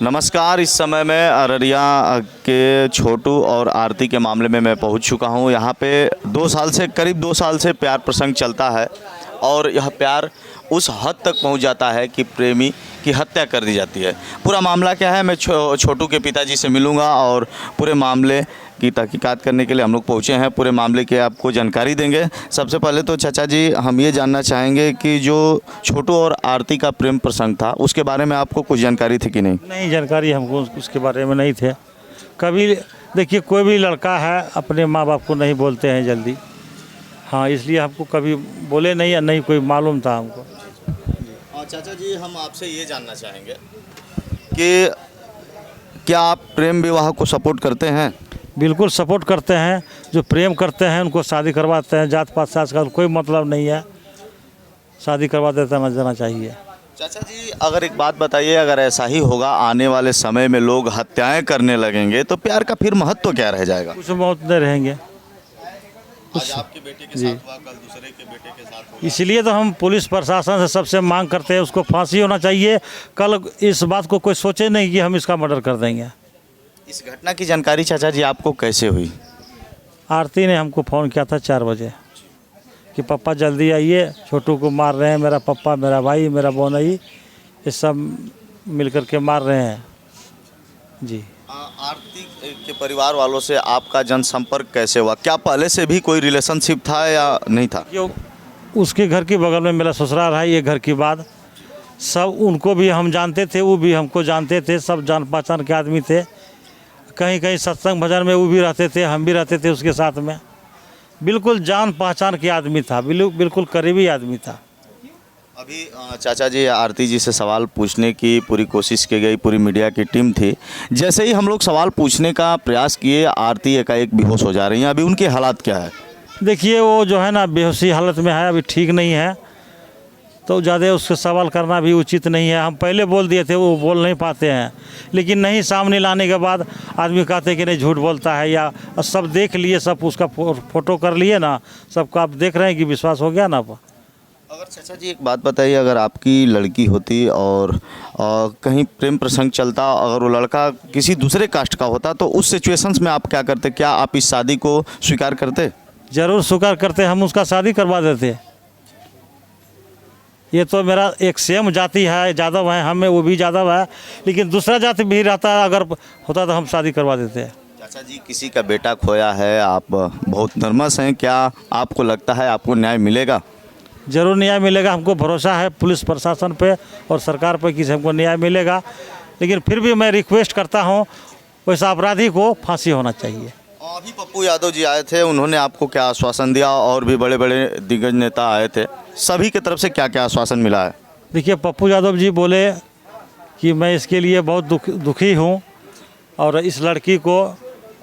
नमस्कार। इस समय मैं अररिया के छोटू और आरती के मामले में मैं पहुंच चुका हूं। यहां पे 2 साल से करीब 2 साल से प्यार प्रसंग चलता है और यह प्यार उस हद तक पहुंच जाता है कि प्रेमी की हत्या कर दी जाती है। पूरा मामला क्या है, मैं छोटू के पिताजी से मिलूंगा और पूरे मामले की तहकीकात करने के लिए हम लोग पहुँचे हैं। पूरे मामले की आपको जानकारी देंगे। सबसे पहले तो चाचा जी हम ये जानना चाहेंगे कि जो छोटू और आरती का प्रेम प्रसंग था उसके बारे में आपको कुछ जानकारी थी कि नहीं? नहीं, जानकारी हमको उसके बारे में नहीं थे कभी। देखिए, कोई भी लड़का है अपने माँ बाप को नहीं बोलते हैं जल्दी। हाँ, इसलिए हमको कभी बोले नहीं या नहीं कोई मालूम था हमको। चाचा जी हम आपसे ये जानना चाहेंगे कि क्या आप प्रेम विवाह को सपोर्ट करते हैं? बिल्कुल सपोर्ट करते हैं। जो प्रेम करते हैं उनको शादी करवाते हैं। जात पात साज का कोई मतलब नहीं है, शादी करवा देना जाना चाहिए। चाचा जी अगर एक बात बताइए, अगर ऐसा ही होगा आने वाले समय में लोग हत्याएं करने लगेंगे तो प्यार का फिर महत्व क्या रह जाएगा? कुछ बहुत नहीं रहेंगे। आज आपके बेटे के साथ हुआ, कल दूसरे के बेटे के साथ होगा। इसलिए तो हम पुलिस प्रशासन से सबसे मांग करते हैं उसको फांसी होना चाहिए। कल इस बात को कोई सोचे नहीं कि हम इसका मर्डर कर देंगे। इस घटना की जानकारी चाचा जी आपको कैसे हुई? आरती ने हमको फ़ोन किया था 4 बजे कि पापा जल्दी आइए, छोटू को मार रहे हैं, मेरा पापा, मेरा भाई, मेरा बोनई, ये सब मिल कर के मार रहे हैं जी। आरती के परिवार वालों से आपका जनसंपर्क कैसे हुआ? क्या पहले से भी कोई रिलेशनशिप था या नहीं था? जो उसके घर के बगल में मेरा ससुराल है, ये घर की बात सब उनको भी हम जानते थे, वो भी हमको जानते थे। सब जान पहचान के आदमी थे। कहीं कहीं सत्संग भजन में वो भी रहते थे, हम भी रहते थे उसके साथ में। बिल्कुल जान पहचान के आदमी था, बिल्कुल करीबी आदमी था। अभी चाचा जी आरती जी से सवाल पूछने की पूरी कोशिश की गई, पूरी मीडिया की टीम थी। जैसे ही हम लोग सवाल पूछने का प्रयास किए, आरती एकाएक बेहोश हो जा रही हैं। अभी उनके हालात क्या है? देखिए, वो जो है ना बेहोशी हालत में है, अभी ठीक नहीं है, तो ज़्यादा उससे सवाल करना भी उचित नहीं है। हम पहले बोल दिए थे, वो बोल नहीं पाते हैं, लेकिन नहीं सामने लाने के बाद आदमी कहते हैं कि नहीं झूठ बोलता है। या सब देख लिए, सब उसका फ़ोटो कर लिए ना, सबका आप देख रहे हैं कि विश्वास हो गया ना आप। अगर चाचा जी एक बात बताइए, अगर आपकी लड़की होती और कहीं प्रेम प्रसंग चलता, अगर वो लड़का किसी दूसरे कास्ट का होता तो उस सिचुएशंस में आप क्या करते? क्या आप इस शादी को स्वीकार करते? ज़रूर स्वीकार करते, हम उसका शादी करवा देते। ये तो मेरा एक सेम जाति है, यादव है, हमें वो भी यादव है, लेकिन दूसरा जाति भी रहता है, अगर होता तो हम शादी करवा देते हैं। चाचा जी किसी का बेटा खोया है, आप बहुत नर्वस हैं, क्या आपको लगता है आपको न्याय मिलेगा? ज़रूर न्याय मिलेगा, हमको भरोसा है पुलिस प्रशासन पे और सरकार पे कि हमको न्याय मिलेगा। लेकिन फिर भी मैं रिक्वेस्ट करता हूँ, वैसा अपराधी को फांसी होना चाहिए। अभी पप्पू यादव जी आए थे, उन्होंने आपको क्या आश्वासन दिया? और भी बड़े बड़े दिग्गज नेता आए थे, सभी की तरफ से क्या क्या आश्वासन मिला है? देखिए, पप्पू यादव जी बोले कि मैं इसके लिए बहुत दुखी हूँ और इस लड़की को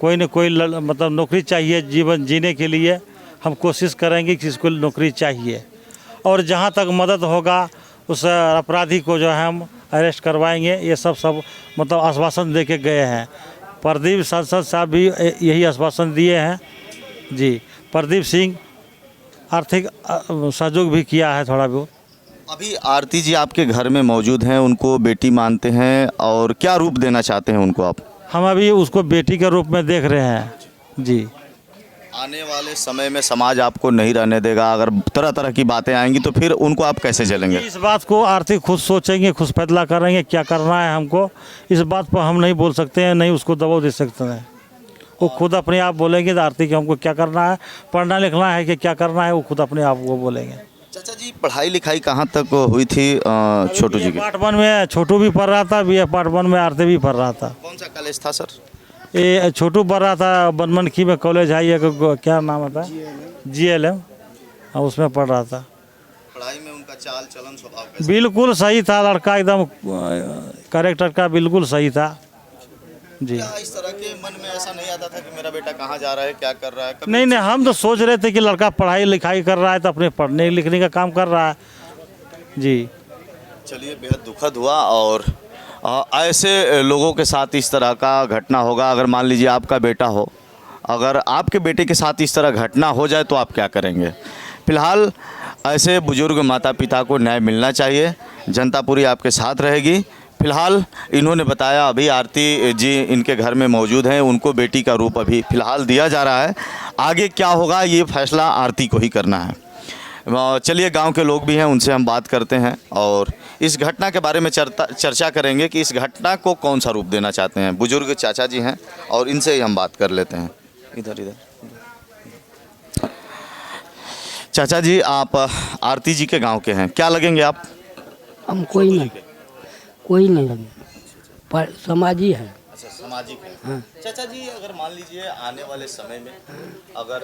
कोई न कोई मतलब नौकरी चाहिए जीवन जीने के लिए। हम कोशिश करेंगे कि इसको नौकरी चाहिए और जहाँ तक मदद होगा उस अपराधी को जो है हम अरेस्ट करवाएंगे। ये सब मतलब आश्वासन दे के गए हैं। प्रदीप सांसद साहब भी यही आश्वासन दिए हैं जी। प्रदीप सिंह आर्थिक सहयोग भी किया है थोड़ा बहुत। अभी आरती जी आपके घर में मौजूद हैं, उनको बेटी मानते हैं और क्या रूप देना चाहते हैं उनको आप? हम अभी उसको बेटी के रूप में देख रहे हैं जी। आने वाले समय में समाज आपको नहीं रहने देगा, अगर तरह तरह की बातें आएंगी तो फिर उनको आप कैसे झेलेंगे? इस बात को आरती खुद सोचेंगे, खुद फैसला करेंगे क्या करना है हमको। इस बात पर हम नहीं बोल सकते हैं, नहीं उसको दबाव दे सकते हैं। वो खुद अपने आप बोलेंगे आरती कि हमको क्या करना है, पढ़ना लिखना है कि क्या करना है, वो खुद अपने आप वो बोलेंगे। चाचा जी पढ़ाई लिखाई कहाँ तक हुई थी छोटू जी की? पार्ट 1 में छोटू भी पढ़ रहा था, BA पार्ट 1 में आरती भी पढ़ रहा था। कौन सा कॉलेज था सर? ये छोटू पढ़ रहा था बनमनखी में कॉलेज है, ये क्या नाम होता है, GLM, उसमें पढ़ रहा था। पढ़ाई में उनका चाल चलन स्वभाव कैसा? बिल्कुल सही था लड़का, एकदम कैरेक्टर का बिल्कुल सही था जी। क्या इस तरह के मन में ऐसा नहीं आता था कि मेरा बेटा कहाँ जा रहा है, क्या कर रहा है? नहीं, हम तो सोच रहे थे कि लड़का पढ़ाई लिखाई कर रहा है तो अपने पढ़ने लिखने का काम कर रहा है जी। चलिए, बेहद दुखद हुआ। और ऐसे लोगों के साथ इस तरह का घटना होगा। अगर मान लीजिए आपका बेटा हो, अगर आपके बेटे के साथ इस तरह घटना हो जाए तो आप क्या करेंगे? फिलहाल ऐसे बुजुर्ग माता पिता को न्याय मिलना चाहिए। जनता पूरी आपके साथ रहेगी। फिलहाल इन्होंने बताया, अभी आरती जी इनके घर में मौजूद हैं, उनको बेटी का रूप अभी फ़िलहाल दिया जा रहा है। आगे क्या होगा ये फैसला आरती को ही करना है। चलिए गांव के लोग भी हैं, उनसे हम बात करते हैं और इस घटना के बारे में चर्चा करेंगे कि इस घटना को कौन सा रूप देना चाहते हैं। बुजुर्ग चाचा जी हैं और इनसे ही हम बात कर लेते हैं। इधर चाचा जी, आप आरती जी के गांव के हैं, क्या लगेंगे आप? हम कोई नहीं लगे, पर समाजी है। अच्छा, सामाजिक है। हाँ। चाचा जी, अगर मान लीजिए आने वाले समय में अगर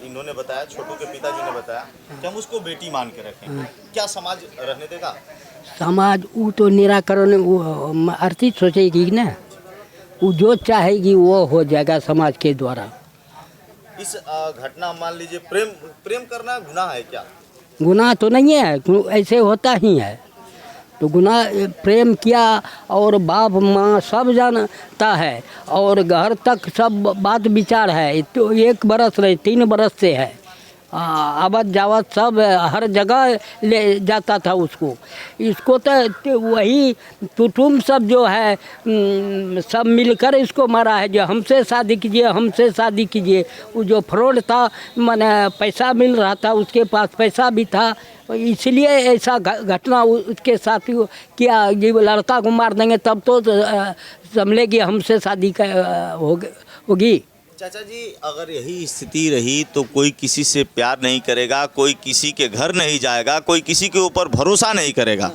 इन्होंने बताया, छोटू के पिताजी ने बताया कि हम उसको बेटी मान के रखें, क्या समाज रहने देगा? समाज वो तो निराकरण वो आरती सोचेगी ना, वो जो चाहेगी वो हो जाएगा समाज के द्वारा। इस घटना मान लीजिए प्रेम करना गुनाह है क्या? गुनाह तो नहीं है, ऐसे होता ही है। तो गुनाह प्रेम किया और बाप माँ सब जानता है और घर तक सब बात विचार है। तो 1 बरस रहे 3 बरस से है, आवत जावत सब हर जगह ले जाता था उसको। इसको तो वही कुटुम्ब सब जो है सब मिलकर इसको मारा है, जो हमसे शादी कीजिए हमसे शादी कीजिए। वो जो फ्रॉड था, माने पैसा मिल रहा था, उसके पास पैसा भी था, इसलिए ऐसा घटना उसके साथ किया। जब लड़का को मार देंगे तब तो समझेगी हमसे शादी होगी। चाचा जी, अगर यही स्थिति रही तो कोई किसी से प्यार नहीं करेगा, कोई किसी के घर नहीं जाएगा, कोई किसी के ऊपर भरोसा नहीं करेगा,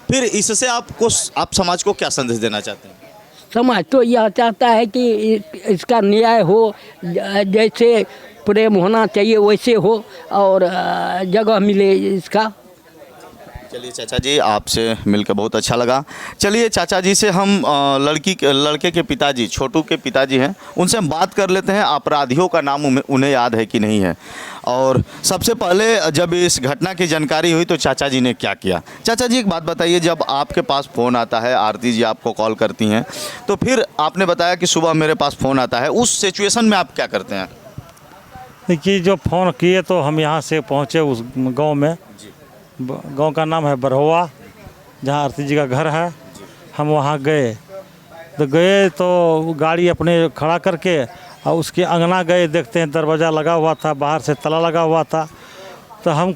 फिर इससे आप समाज को क्या संदेश देना चाहते हैं? समाज तो यह चाहता है कि इसका न्याय हो, जैसे प्रेम होना चाहिए वैसे हो और जगह मिले इसका। चलिए चाचा जी, आपसे मिलकर बहुत अच्छा लगा। चलिए चाचा जी से हम लड़के के पिताजी, छोटू के पिताजी हैं, उनसे हम बात कर लेते हैं। अपराधियों का नाम उन्हें याद है कि नहीं है, और सबसे पहले जब इस घटना की जानकारी हुई तो चाचा जी ने क्या किया। चाचा जी, एक बात बताइए, जब आपके पास फ़ोन आता है, आरती जी आपको कॉल करती हैं, तो फिर आपने बताया कि सुबह मेरे पास फ़ोन आता है, उस सिचुएशन में आप क्या करते हैं? देखिए, जो फ़ोन किए तो हम यहाँ से पहुँचे उस गांव में। गांव का नाम है बरहुआ, जहाँ आरती जी का घर है। हम वहाँ गए तो गाड़ी अपने खड़ा करके और उसके अंगना गए, देखते हैं दरवाज़ा लगा हुआ था, बाहर से ताला लगा हुआ था। तो हम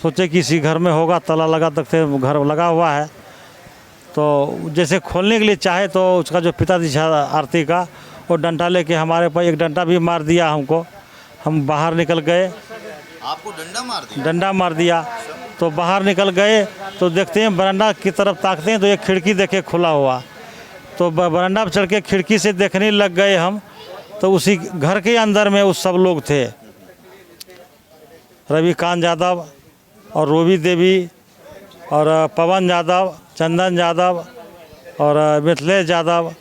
सोचे किसी घर में होगा, ताला लगा, देखते हैं घर लगा हुआ है। तो जैसे खोलने के लिए चाहे तो उसका जो पिताजी था आरती का, वो डंडा लेके हमारे पर एक डंडा भी मार दिया हमको। हम बाहर निकल गए। आपको डंडा मार दिया? डंडा मार दिया। तो बाहर निकल गए तो देखते हैं बरामदा की तरफ ताकते हैं तो एक खिड़की देखे खुला हुआ। तो बरामदा पर चढ़ के खिड़की से देखने लग गए हम, तो उसी घर के अंदर में उस सब लोग थे, रविकांत यादव और रूबी देवी और पवन यादव, चंदन यादव और मिथिलेश यादव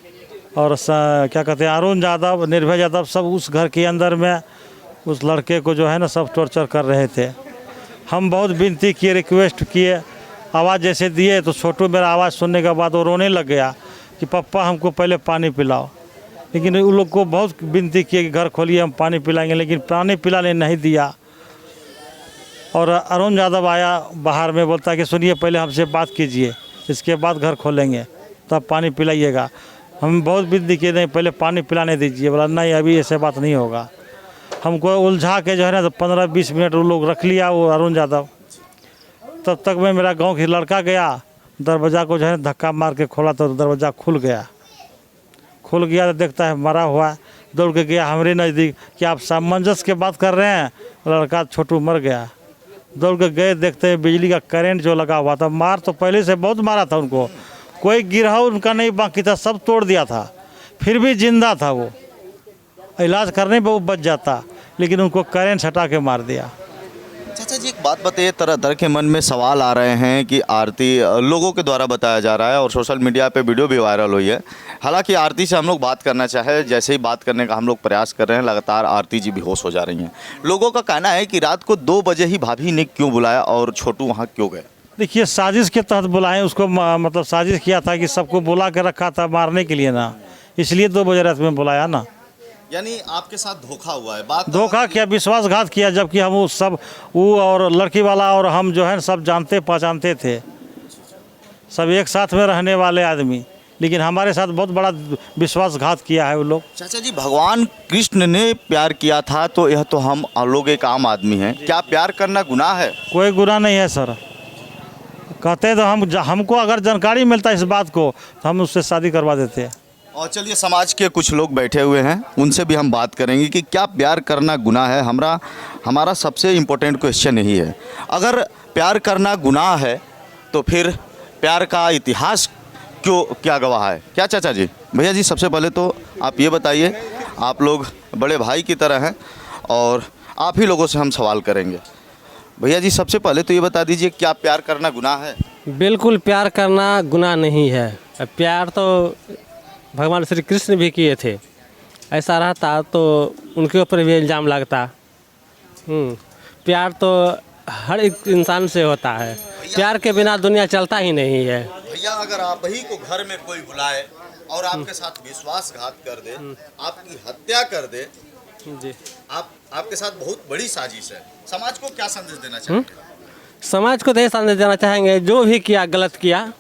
और क्या कहते हैं अरुण यादव, निर्भय यादव, सब उस घर के अंदर में उस लड़के को जो है ना सब टॉर्चर कर रहे थे। हम बहुत विनती किए, रिक्वेस्ट किए, आवाज़ जैसे दिए तो छोटू मेरा आवाज़ सुनने के बाद वो रोने लग गया कि पापा हमको पहले पानी पिलाओ। लेकिन उन लोग को बहुत विनती किए कि घर खोलिए हम पानी पिलाएंगे, लेकिन पानी पिलाने नहीं दिया। और अरुण यादव आया बाहर में, बोलता कि सुनिए पहले हमसे बात कीजिए, इसके बाद घर खोलेंगे तब पानी पिलाइएगा। हम बहुत विनती किए, नहीं पहले पानी पिलाने दीजिए। बोला नहीं, अभी ऐसे बात नहीं होगा। हमको उलझा के जो है ना तो 15-20 मिनट वो लोग रख लिया, वो अरुण यादव। तब तक में मेरा गांव के लड़का गया, दरवाज़ा को जो है धक्का मार के खोला तो दरवाज़ा खुल गया तो देखता है मरा हुआ है। दौड़ के गया हमारे नज़दीक कि आप सामंजस्य के बात कर रहे हैं, लड़का छोटू मर गया। दौड़ के गए, देखते हैं बिजली का करंट जो लगा हुआ था। मार तो पहले से बहुत मारा था उनको, कोई गिरा उनका नहीं बाकी था, सब तोड़ दिया था, फिर भी जिंदा था। वो इलाज करने पर वो बच जाता, लेकिन उनको करंट हटा के मार दिया। चाचा जी, एक बात बताइए, तरह तरह के मन में सवाल आ रहे हैं कि आरती लोगों के द्वारा बताया जा रहा है और सोशल मीडिया पे वीडियो भी वायरल हुई है। हालांकि आरती से हम लोग बात करना चाहे, जैसे ही बात करने का हम लोग प्रयास कर रहे हैं, लगातार आरती जी बेहोश हो जा रही हैं। लोगों का कहना है कि रात को 2 बजे ही भाभी ने क्यों बुलाया और छोटू वहाँ क्यों गए? देखिए, साजिश के तहत बुलाएं उसको, मतलब साजिश किया था कि सबको बुला के रखा था मारने के लिए ना, इसलिए 2 बजे रात में बुलाया ना। यानी आपके साथ धोखा हुआ है? बात धोखा किया, विश्वासघात किया, जबकि हम वो और लड़की वाला और हम जो है सब जानते पहचानते थे, सब एक साथ में रहने वाले आदमी, लेकिन हमारे साथ बहुत बड़ा विश्वासघात किया है वो लोग। चाचा जी, भगवान कृष्ण ने प्यार किया था तो यह तो हम लोग एक आम आदमी हैं, क्या प्यार करना गुनाह है? कोई गुनाह नहीं है सर। कहते तो हमको अगर जानकारी मिलता है इस बात को तो हम उससे शादी करवा देते हैं। और चलिए, समाज के कुछ लोग बैठे हुए हैं, उनसे भी हम बात करेंगे कि क्या प्यार करना गुनाह है। हमारा सबसे इम्पोर्टेंट क्वेश्चन यही है, अगर प्यार करना गुनाह है तो फिर प्यार का इतिहास क्या गवाह है? क्या चाचा जी? भैया जी, सबसे पहले तो आप ये बताइए, आप लोग बड़े भाई की तरह हैं और आप ही लोगों से हम सवाल करेंगे। भैया जी, सबसे पहले तो ये बता दीजिए, क्या प्यार करना गुनाह है? बिल्कुल प्यार करना गुनाह नहीं है। प्यार तो भगवान श्री कृष्ण भी किए थे, ऐसा रहता तो उनके ऊपर भी इल्ज़ाम लगता। प्यार तो हर एक इंसान से होता है, प्यार के बिना दुनिया चलता ही नहीं है। भैया, अगर आप ही को घर में कोई बुलाए और आपके साथ विश्वासघात कर दे, आपकी हत्या कर दे, जी, आपके साथ बहुत बड़ी साजिश है, समाज को क्या संदेश देना चाहेंगे? समाज को तो ये संदेश देना चाहेंगे, जो भी किया गलत किया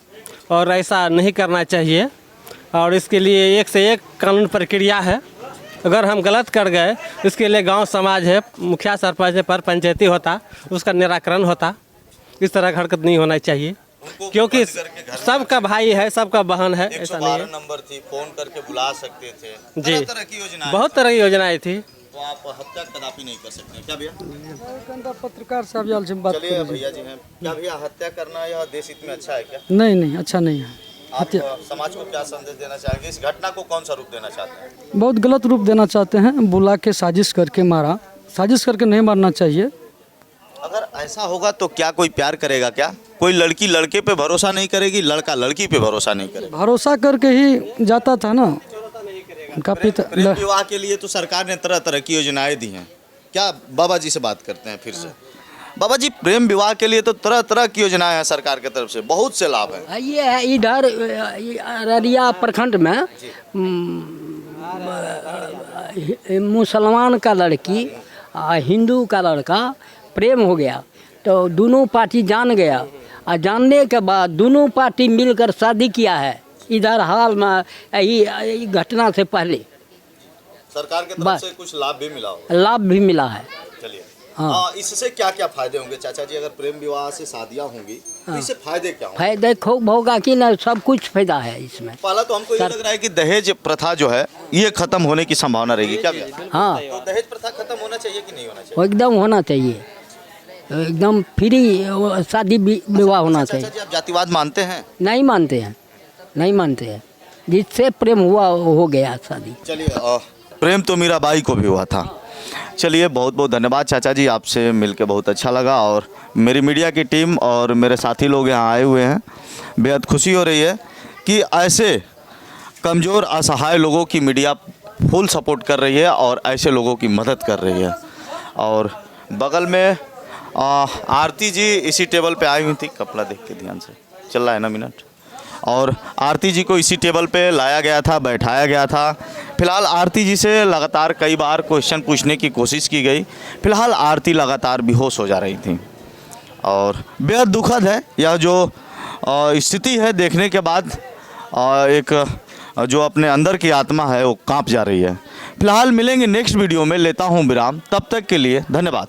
और ऐसा नहीं करना चाहिए, और इसके लिए एक से एक कानून प्रक्रिया है। अगर हम गलत कर गए, इसके लिए गांव समाज है, मुखिया सरपंच है, पर पंचायती होता, उसका निराकरण होता। इस तरह का हरकत नहीं होना चाहिए, क्योंकि सबका भाई है, सबका बहन है, ऐसा नहीं है। नंबर थी, फोन करके बुला सकते थे, जी, तरह की योजना, बहुत तरह की योजनाएं थी। तो आप हत्या कदापि नहीं कर सकते, क्या भैया? पत्रकार साहब याल से बात चलिए भैया जी हैं, क्या भैया हत्या करना यह देश हित में अच्छा है क्या? नहीं, अच्छा नहीं है। आप समाज को क्या संदेश देना चाहेंगे? इस घटना को कौन सा रूप देना चाहते हैं? बहुत गलत रूप देना चाहते हैं, बुला के साजिश करके मारा। साजिश करके नहीं मारना चाहिए। अगर ऐसा होगा तो क्या कोई प्यार करेगा? क्या कोई लड़की लड़के पे भरोसा नहीं करेगी, लड़का लड़की पे भरोसा नहीं करेगा? भरोसा करके ही जाता था ना उनका पिता। प्रेम विवाह के लिए तो सरकार ने तरह तरह की योजनाएं दी हैं। क्या बाबा जी से बात करते हैं फिर से? बाबा जी, प्रेम विवाह के लिए तो तरह तरह की योजनाएं हैं सरकार की तरफ से, बहुत से लाभ हैं। ये है इधर अररिया प्रखंड में मुसलमान का लड़की हिंदू का लड़का प्रेम हो गया तो दोनों पार्टी जान गया, और जानने के बाद दोनों पार्टी मिलकर शादी किया है। इधर हाल में यही घटना से पहले सरकार की तरफ से कुछ लाभ भी मिला हो? लाभ भी मिला है। चलिए, हाँ। इससे क्या क्या फायदे होंगे चाचा जी? अगर प्रेम विवाह से शादियां होंगी तो इससे फायदे क्या होंगे? फायदे खूब होगा कि ना, सब कुछ फायदा है इसमें। पहला तो हमको ये लग रहा है कि दहेज प्रथा जो है ये खत्म होने की संभावना रहेगी, क्या भैया? हाँ, तो दहेज प्रथा खत्म होना चाहिए कि नहीं होना चाहिए? वो एकदम होना चाहिए, एकदम फ्री शादी विवाह होना चाहिए। चाचा जी, आप जातिवाद मानते हैं? नहीं मानते हैं, नहीं मानते हैं। जिससे प्रेम हुआ हो गया शादी। चलिए, प्रेम तो मीराबाई को भी हुआ था। चलिए, बहुत बहुत धन्यवाद चाचा जी, आपसे मिलकर बहुत अच्छा लगा। और मेरी मीडिया की टीम और मेरे साथी लोग यहाँ आए हुए हैं, बेहद खुशी हो रही है कि ऐसे कमज़ोर असहाय लोगों की मीडिया फुल सपोर्ट कर रही है और ऐसे लोगों की मदद कर रही है। और बगल में आरती जी इसी टेबल पे आई हुई थी, कपड़ा देख के ध्यान से चल रहा है ना मिनट। और आरती जी को इसी टेबल पे लाया गया था, बैठाया गया था। फिलहाल आरती जी से लगातार कई बार क्वेश्चन पूछने की कोशिश की गई। फिलहाल आरती लगातार बेहोश हो जा रही थी और बेहद दुखद है यह जो स्थिति है। देखने के बाद एक जो अपने अंदर की आत्मा है वो कांप जा रही है। फिलहाल मिलेंगे नेक्स्ट वीडियो में, लेता हूँ विराम, तब तक के लिए धन्यवाद।